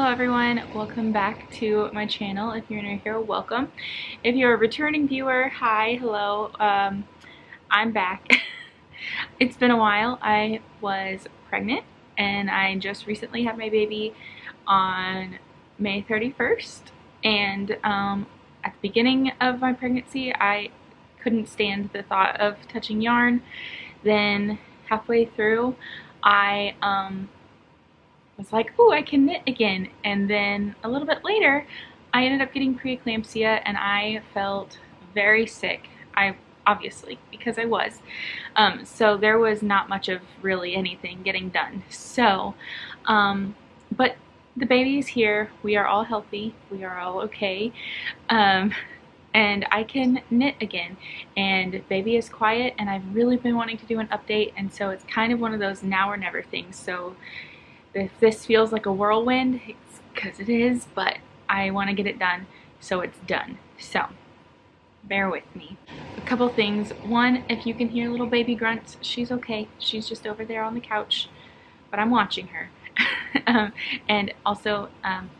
Hello everyone, welcome back to my channel. If you're new here, welcome. If you're a returning viewer, hi, hello, I'm back. It's been a while. I was pregnant and I just recently had my baby on May 31st, and at the beginning of my pregnancy I couldn't stand the thought of touching yarn. Then halfway through I was like, oh, I can knit again. And then a little bit later, I ended up getting preeclampsia and I felt very sick. Obviously, because I was. So there was not much of really anything getting done. So, but the baby is here. We are all healthy. We are all okay. And I can knit again. And baby is quiet and I've really been wanting to do an update. And so it's kind of one of those now or never things. So if this feels like a whirlwind, it's because it is, but I want to get it done, so it's done. So bear with me. A couple things. One, if you can hear little baby grunts, she's okay. She's just over there on the couch, but I'm watching her. And also,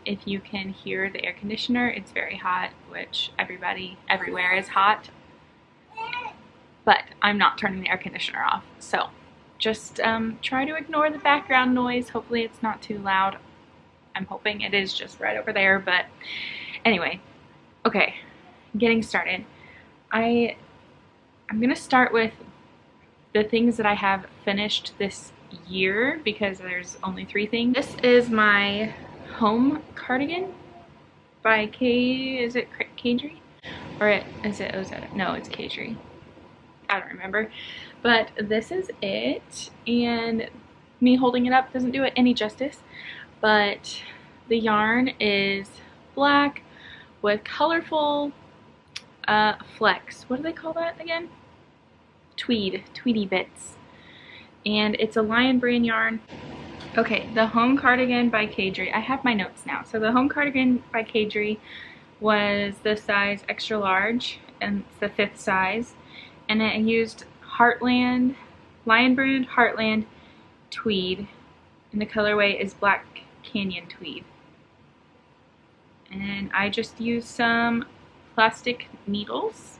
if you can hear the air conditioner, it's very hot, which everybody everywhere is hot, but I'm not turning the air conditioner off. So just try to ignore the background noise. Hopefully it's not too loud. I'm hoping it is just right over there, but anyway. Okay, getting started. I'm gonna start with the things that I have finished this year because there's only 3 things. This is my home cardigan by Caidree? Or is it Ozetta? No, it's Caidree. I don't remember, but this is it, and me holding it up doesn't do it any justice, but the yarn is black with colorful flecks. What do they call that again? Tweedy bits. And it's a Lion brand yarn. Okay, the home cardigan by Caidree. I have my notes now. So the home cardigan by Caidree was the size extra large, and it's the 5th size. And I used Heartland, Lion brand Heartland tweed, and the colorway is Black Canyon tweed. And I just used some plastic needles.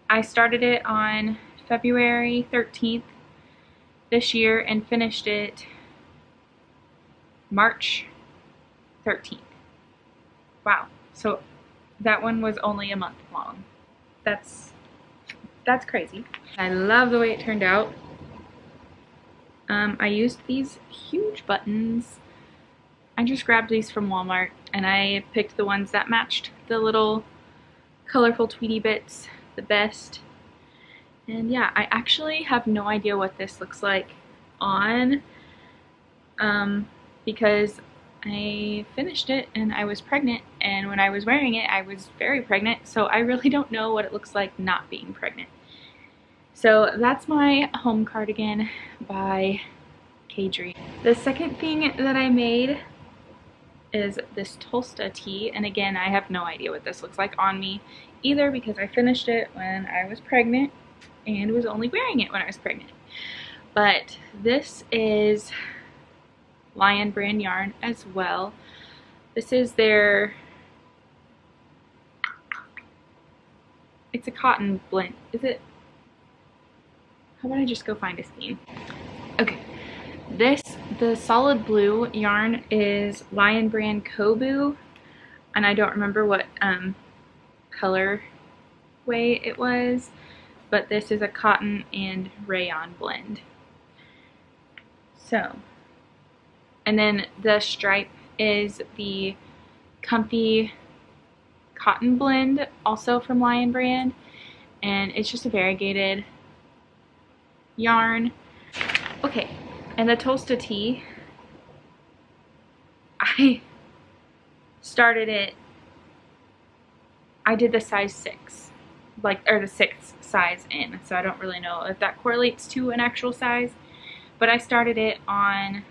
I started it on February 13th this year and finished it March 13th. Wow, so that one was only a month long. That's crazy. I love the way it turned out. I used these huge buttons. I just grabbed these from Walmart and I picked the ones that matched the little colorful tweedy bits the best. And yeah, I actually have no idea what this looks like on because I finished it and I was pregnant, and when I was wearing it I was very pregnant, so I really don't know what it looks like not being pregnant. So that's my home cardigan by Caidree. The second thing that I made is this Tolsta tee, and again I have no idea what this looks like on me either because I finished it when I was pregnant and was only wearing it when I was pregnant. But this is Lion brand yarn as well. This is their, it's a cotton blend. Is it? How about I just go find a skein? Okay, the solid blue yarn is Lion brand Kobu, and I don't remember what color way it was, but this is a cotton and rayon blend. So, and then the stripe is the Comfy cotton blend, also from Lion brand, and it's just a variegated yarn. Okay, and the Tolsta tee, I started it, I did the size 6, like, or the 6th size in, so I don't really know if that correlates to an actual size, but I started it on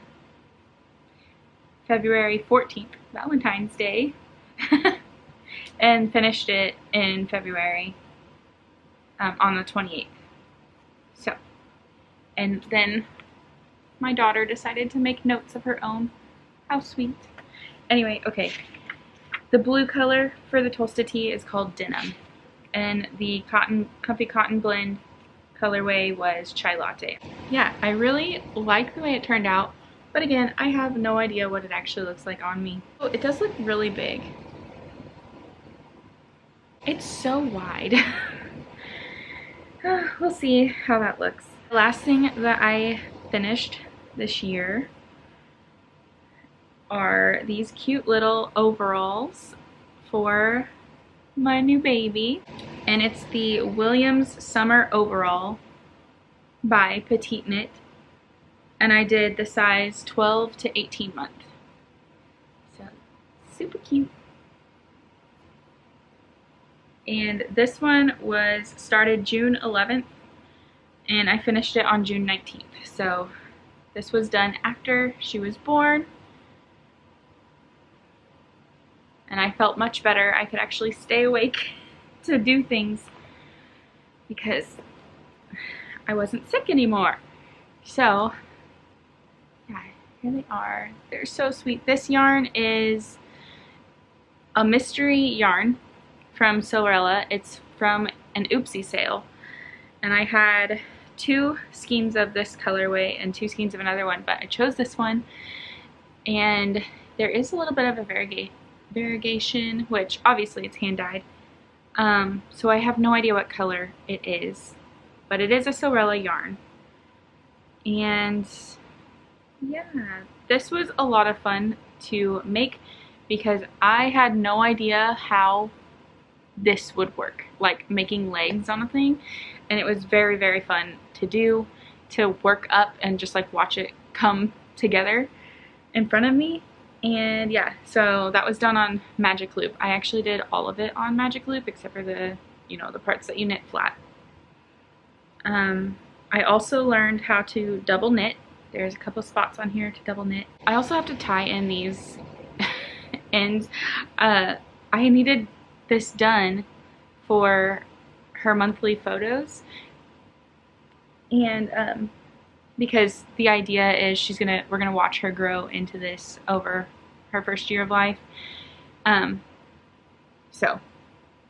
February 14th, Valentine's Day, and finished it in February on the 28th. So, and then my daughter decided to make notes of her own. How sweet. Anyway, okay. The blue color for the Tolsta tee is called Denim, and the Comfy Cotton Blend colorway was Chai Latte. Yeah, I really like the way it turned out, but again, I have no idea what it actually looks like on me. Oh, it does look really big. It's so wide. We'll see how that looks. The last thing that I finished this year are these cute little overalls for my new baby, and it's the Williams Summer Overall by Petite, and I did the size 12 to 18 month. So super cute. And this one was started June 11th and I finished it on June 19th. So this was done after she was born. And I felt much better. I could actually stay awake to do things because I wasn't sick anymore. So yeah, here they are. They're so sweet. This yarn is a mystery yarn from Silverella. It's from an Oopsie sale. And I had 2 skeins of this colorway and 2 skeins of another one, but I chose this one. And there is a little bit of a variegation, which obviously it's hand dyed. So I have no idea what color it is, but it is a Silverella yarn. And yeah, this was a lot of fun to make because I had no idea how this would work, like making legs on a thing, and it was very, very fun to do, to work up and just like watch it come together in front of me. And yeah, so that was done on Magic Loop. I actually did all of it on Magic Loop except for the, you know, the parts that you knit flat. I also learned how to double knit. There's a couple spots on here to double knit. I also have to tie in these ends. I needed this done for her monthly photos, and because the idea is we're gonna watch her grow into this over her first year of life. So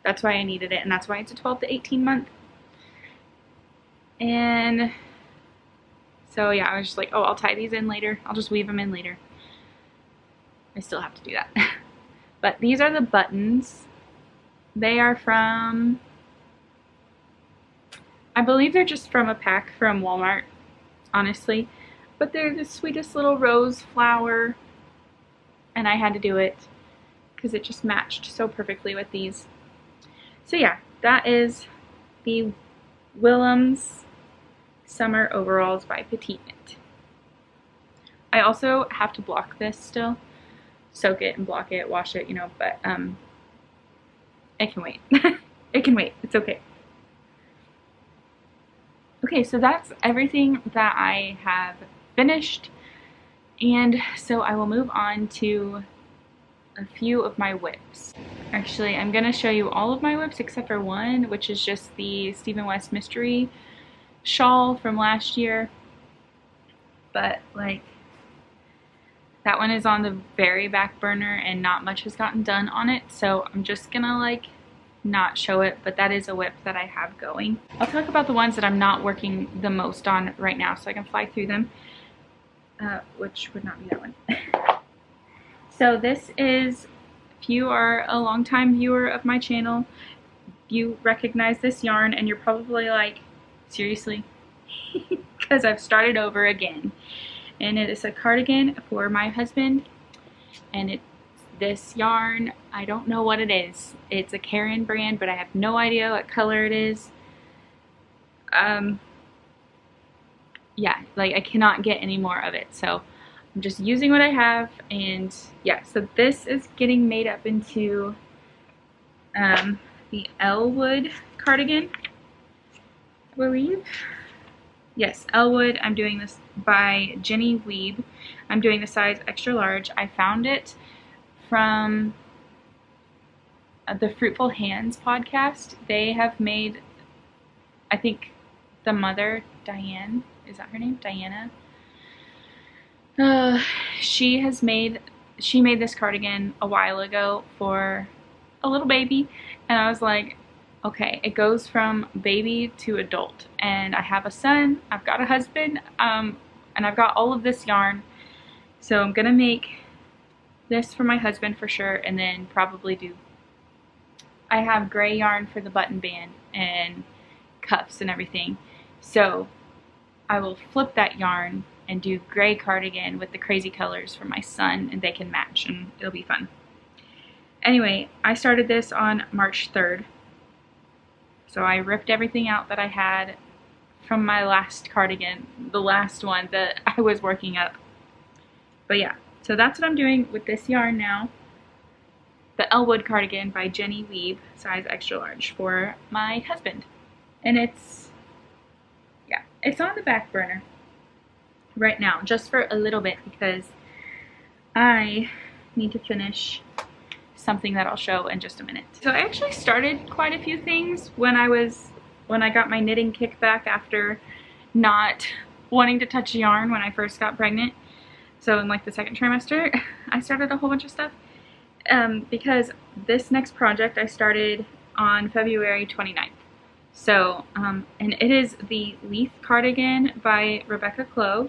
that's why I needed it, and that's why it's a 12 to 18 month. And so yeah, I was just like, oh, I'll tie these in later. I'll just weave them in later. I still have to do that. But these are the buttons. They are from, I believe they're just from a pack from Walmart, honestly. But they're the sweetest little rose flower. And I had to do it because it just matched so perfectly with these. So yeah, that is the Willem's Summer Overalls by Petite. I also have to block this still. Soak it and block it, wash it, you know, but it can wait. It can wait. It's okay. Okay, so that's everything that I have finished. And so I will move on to a few of my whips. Actually, I'm going to show you all of my whips except for one, which is just the Stephen West Mystery shawl from last year. But like, that one is on the very back burner and not much has gotten done on it, so I'm just gonna like not show it, but that is a whip that I have going. I'll talk about the ones that I'm not working the most on right now so I can fly through them, which would not be that one. So this is, if you are a longtime viewer of my channel, you recognize this yarn and you're probably like, seriously? Because I've started over again. And it is a cardigan for my husband, and it's this yarn. I don't know what it is. It's a Karen brand, but I have no idea what color it is. Yeah, like I cannot get any more of it, so I'm just using what I have. And yeah, so this is getting made up into the Elwood cardigan, I believe. Yes, Elwood. I'm doing this by Jenny Wiebe. I'm doing the size extra large. I found it from the Fruitful Hands podcast. They have made, I think, the mother, Diane, is that her name? Diana? She has made she made this cardigan a while ago for a little baby, and I was like, okay, it goes from baby to adult, and I have a son, I've got a husband, and I've got all of this yarn, so I'm gonna make this for my husband for sure, and then probably do, I have gray yarn for the button band and cuffs and everything, so I will flip that yarn and do gray cardigan with the crazy colors for my son, and they can match, and it'll be fun. Anyway, I started this on March 3rd. So I ripped everything out that I had from my last cardigan, the last one that I was working up. But yeah, so that's what I'm doing with this yarn now. The Elwood cardigan by Jenny Wiebe, size extra large, for my husband. And it's, yeah, it's on the back burner right now, just for a little bit, because I need to finish something that I'll show in just a minute. So I actually started quite a few things when I got my knitting kick back after not wanting to touch yarn when I first got pregnant. So in like the second trimester, I started a whole bunch of stuff because this next project I started on February 29th. So, and it is the Leith cardigan by Clow,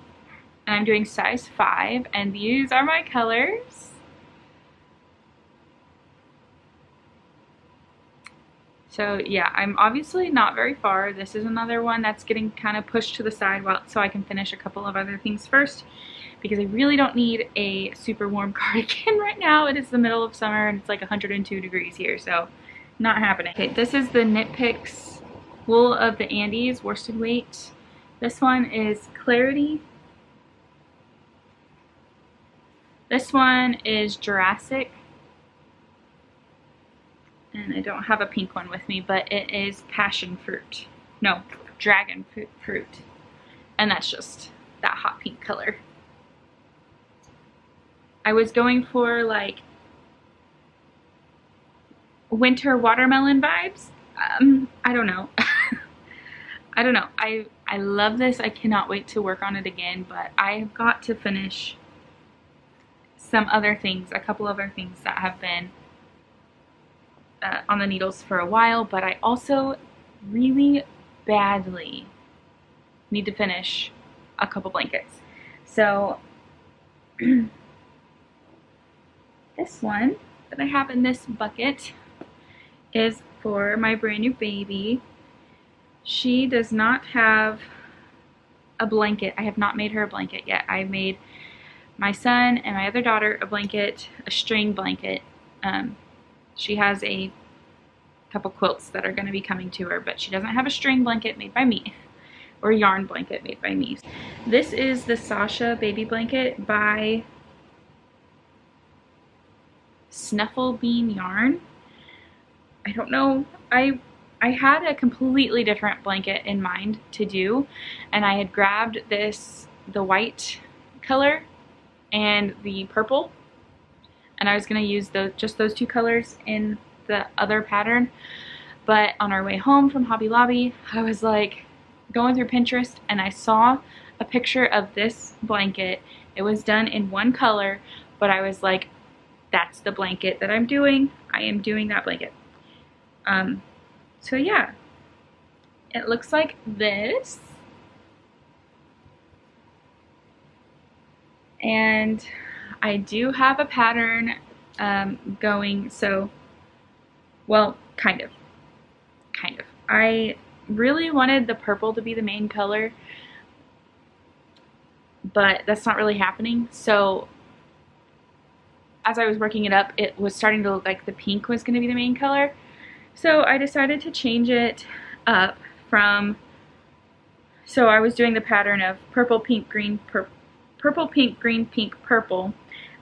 and I'm doing size 5, and these are my colors. So yeah, I'm obviously not very far. This is another one that's getting kind of pushed to the side so I can finish a couple of other things first, because I really don't need a super warm cardigan right now. It is the middle of summer and it's like 102 degrees here, so not happening. Okay, this is the Knit Picks Wool of the Andes worsted weight. This one is Clarity. This one is Jurassic. And I don't have a pink one with me, but it is passion fruit. No, dragon fruit. And that's just that hot pink color. I was going for like winter watermelon vibes. I don't know. I don't know. I love this. I cannot wait to work on it again, but I've got to finish some other things, a couple other things that have been on the needles for a while, but I also really badly need to finish a couple blankets. So this one that I have in this bucket is for my brand new baby. She does not have a blanket. I have not made her a blanket yet. I made my son and my other daughter a blanket, a string blanket. She has a couple quilts that are going to be coming to her, but she doesn't have a string blanket made by me, or yarn blanket made by me. This is the Sasha baby blanket by Snuffle Bean Yarn. I don't know, I had a completely different blanket in mind to do, and I had grabbed the white color and the purple, and I was going to use just those two colors in the other pattern. But on our way home from Hobby Lobby, I was like going through Pinterest, and I saw a picture of this blanket. It was done in one color, but I was like, that's the blanket that I'm doing. I am doing that blanket. So yeah, it looks like this. And I do have a pattern going, so, well, kind of. I really wanted the purple to be the main color, but that's not really happening. So as I was working it up, it was starting to look like the pink was going to be the main color. So I decided to change it up from, so I was doing the pattern of purple, pink, green, purple, pink, green, pink, purple.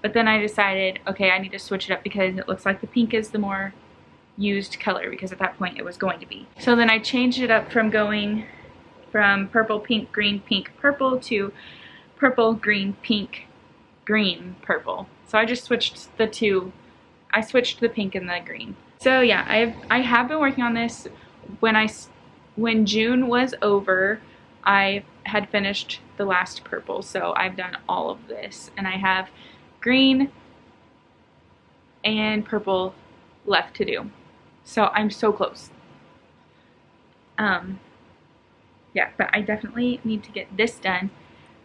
But then I decided, okay, I need to switch it up because it looks like the pink is the more used color, because at that point it was going to be. So then I changed it up from going from purple, pink, green, pink, purple to purple, green, pink, green, purple. So I just switched the two. I switched the pink and the green. So yeah, I have been working on this. When June was over, I had finished the last purple, so I've done all of this, and I have green, and purple left to do. So I'm so close. Yeah, but I definitely need to get this done.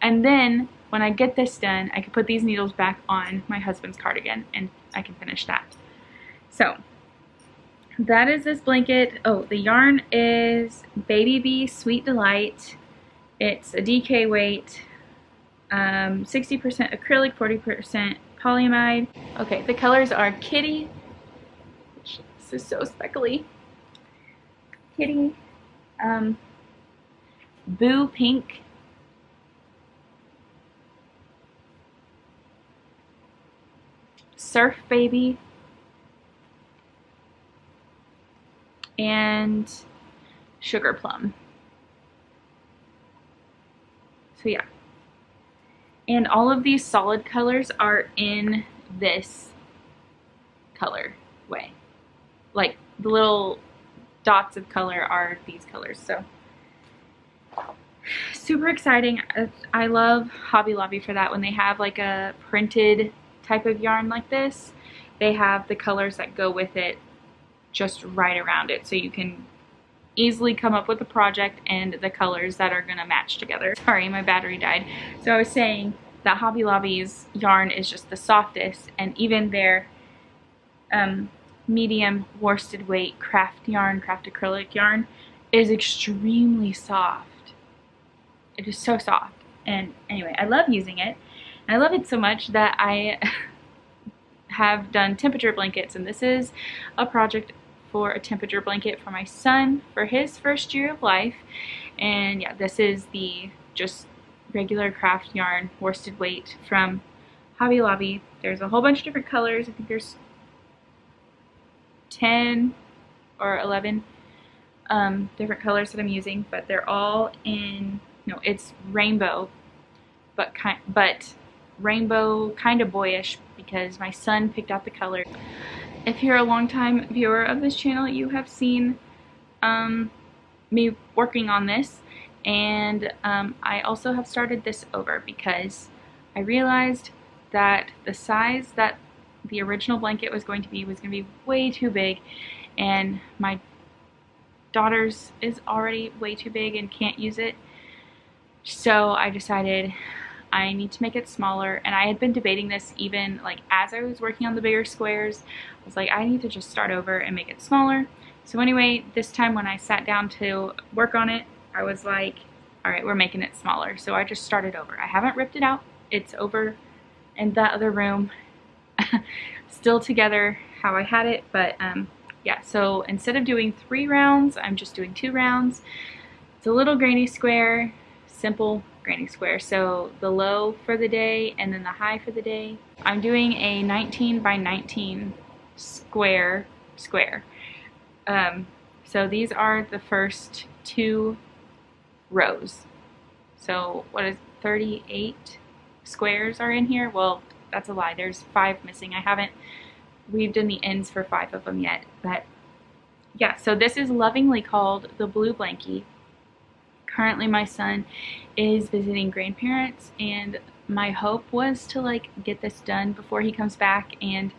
And then when I get this done, I can put these needles back on my husband's cardigan and I can finish that. So that is this blanket. Oh, the yarn is Baby Bee Sweet Delight. It's a DK weight, 60% acrylic, 40% polyamide. Okay, the colors are Kitty, which this is so speckly. Kitty, Boo Pink, Surf Baby, and Sugar Plum. So yeah. And all of these solid colors are in this color way. Like the little dots of color are these colors. So super exciting. I love Hobby Lobby for that. When they have like a printed type of yarn like this, they have the colors that go with it just right around it, so you can easily come up with a project and the colors that are gonna match together. Sorry, my battery died. So I was saying that Hobby Lobby's yarn is just the softest, and even their medium worsted weight craft acrylic yarn is extremely soft. It is so soft. And anyway, I love using it. And I love it so much that I have done temperature blankets, and this is a project for a temperature blanket for my son for his first year of life. And yeah, this is the just regular craft yarn worsted weight from Hobby Lobby. There's a whole bunch of different colors. I think there's 10 or 11 different colors that I'm using, but they're all in, no, it's rainbow, but rainbow kind of boyish because my son picked out the color. If you're a longtime viewer of this channel, you have seen me working on this, and I also have started this over because I realized that the size that the original blanket was going to be way too big, and my daughter's is already way too big and can't use it. So I decided I need to make it smaller, and I had been debating this even like as I was working on the bigger squares. I was like, I need to just start over and make it smaller. So anyway, this time when I sat down to work on it, I was like, all right, we're making it smaller. So I just started over. I haven't ripped it out. It's over in that other room, still together how I had it. But yeah, so instead of doing 3 rounds, I'm just doing 2 rounds. It's a little granny square, simple granny square. So the low for the day and then the high for the day. I'm doing a 19 by 19 square. So these are the first 2 rows. So what is 38 squares are in here? Well, that's a lie. There's 5 missing. I haven't weaved in the ends for 5 of them yet. But yeah, so this is lovingly called the Blue Blankie. Currently my son is visiting grandparents, and my hope was to like get this done before he comes back and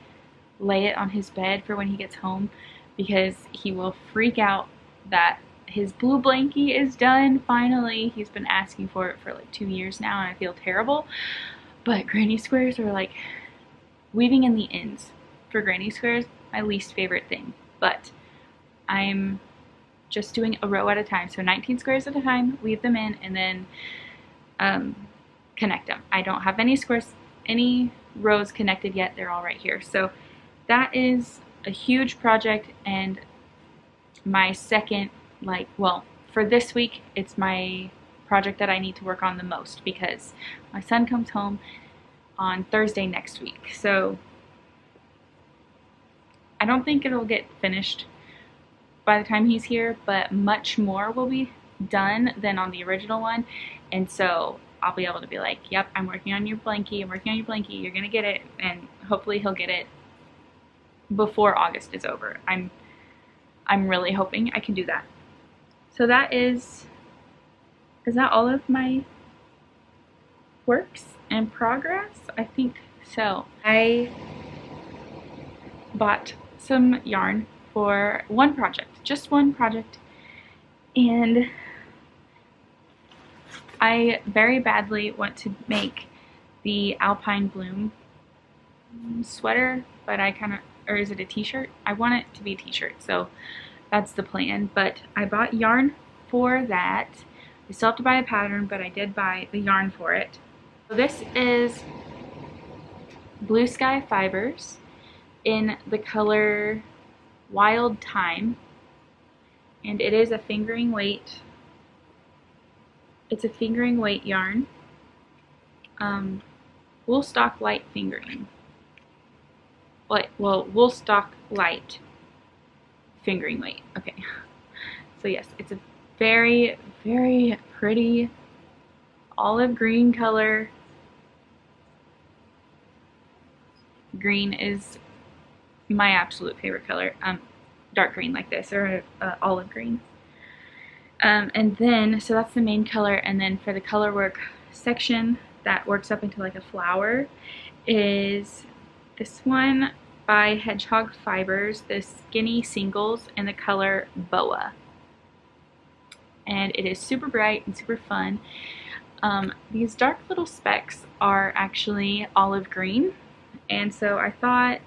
lay it on his bed for when he gets home, because he will freak out that his blue blankie is done finally. He's been asking for it for like 2 years now, and I feel terrible. But granny squares are like, weaving in the ends for granny squares, my least favorite thing. But I'm just doing a row at a time, so 19 squares at a time, weave them in, and then connect them. I don't have any rows connected yet. They're all right here. So that is a huge project, and my second, like, well, for this week, it's my project that I need to work on the most because my son comes home on Thursday next week. So I don't think it'll get finished by the time he's here, but much more will be done than on the original one. And so I'll be able to be like, yep, I'm working on your blankie, you're gonna get it, and hopefully he'll get it before August is over. I'm really hoping I can do that. So that is that all of my works in progress? I think so. I bought some yarn for one project, just one project, and I very badly want to make the Alpine Bloom sweater, but I kind of, or is it a t-shirt? I want it to be a t-shirt, so that's the plan. But I bought yarn for that. I still have to buy a pattern, but I did buy the yarn for it. So this is Blue Sky Fibers in the color Wild Thyme, and it is a fingering weight. It's a fingering weight yarn. Wool stock light fingering. Well, wool stock light fingering weight. Okay. So yes, it's a very, very pretty olive green color. Green is my absolute favorite color. Dark green like this, or olive green. And then, so that's the main color, and then for the color work section that works up into like a flower is this one by Hedgehog Fibers, the Skinny Singles in the color Boa. And it is super bright and super fun. These dark little specks are actually olive green, and so I thought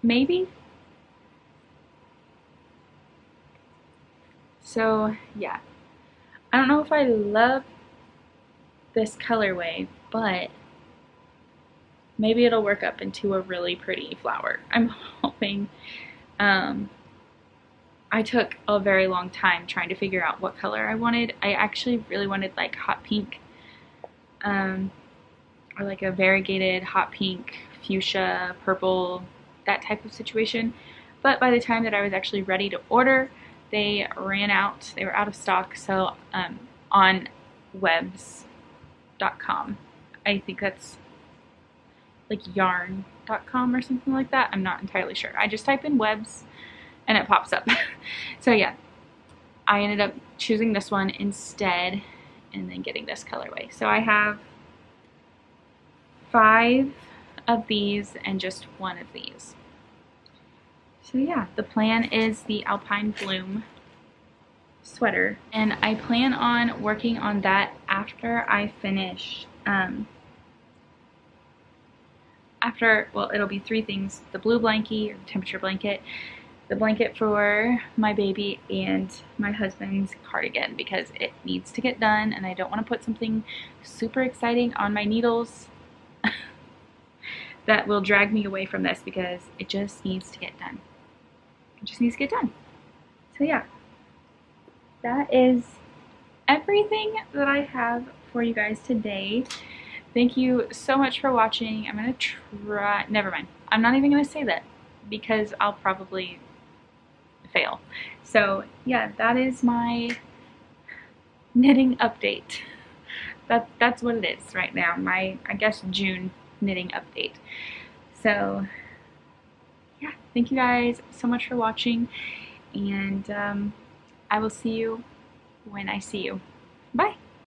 maybe. So yeah, I don't know if I love this colorway, but maybe it'll work up into a really pretty flower. I'm hoping. I took a very long time trying to figure out what color I wanted. I actually really wanted like hot pink, or like a variegated hot pink, fuchsia, purple, that type of situation. But by the time that I was actually ready to order, they ran out. They were out of stock. So on webs.com, I think that's like yarn.com or something like that. I'm not entirely sure. I just type in webs and it pops up. So yeah, I ended up choosing this one instead and then getting this colorway. So I have 5 of these and just 1 of these. So yeah, the plan is the Alpine Bloom sweater, and I plan on working on that after I finish, well, it'll be 3 things: the blue blankie, or temperature blanket, the blanket for my baby, and my husband's cardigan, because it needs to get done and I don't want to put something super exciting on my needles that will drag me away from this, because it just needs to get done. It just needs to get done. So yeah, that is everything that I have for you guys today. Thank you so much for watching. I'm gonna try, never mind, I'm not even gonna say that because I'll probably fail. So yeah, that is my knitting update. That's what it is right now, my, I guess, June knitting update. So yeah, thank you guys so much for watching, and I will see you when I see you.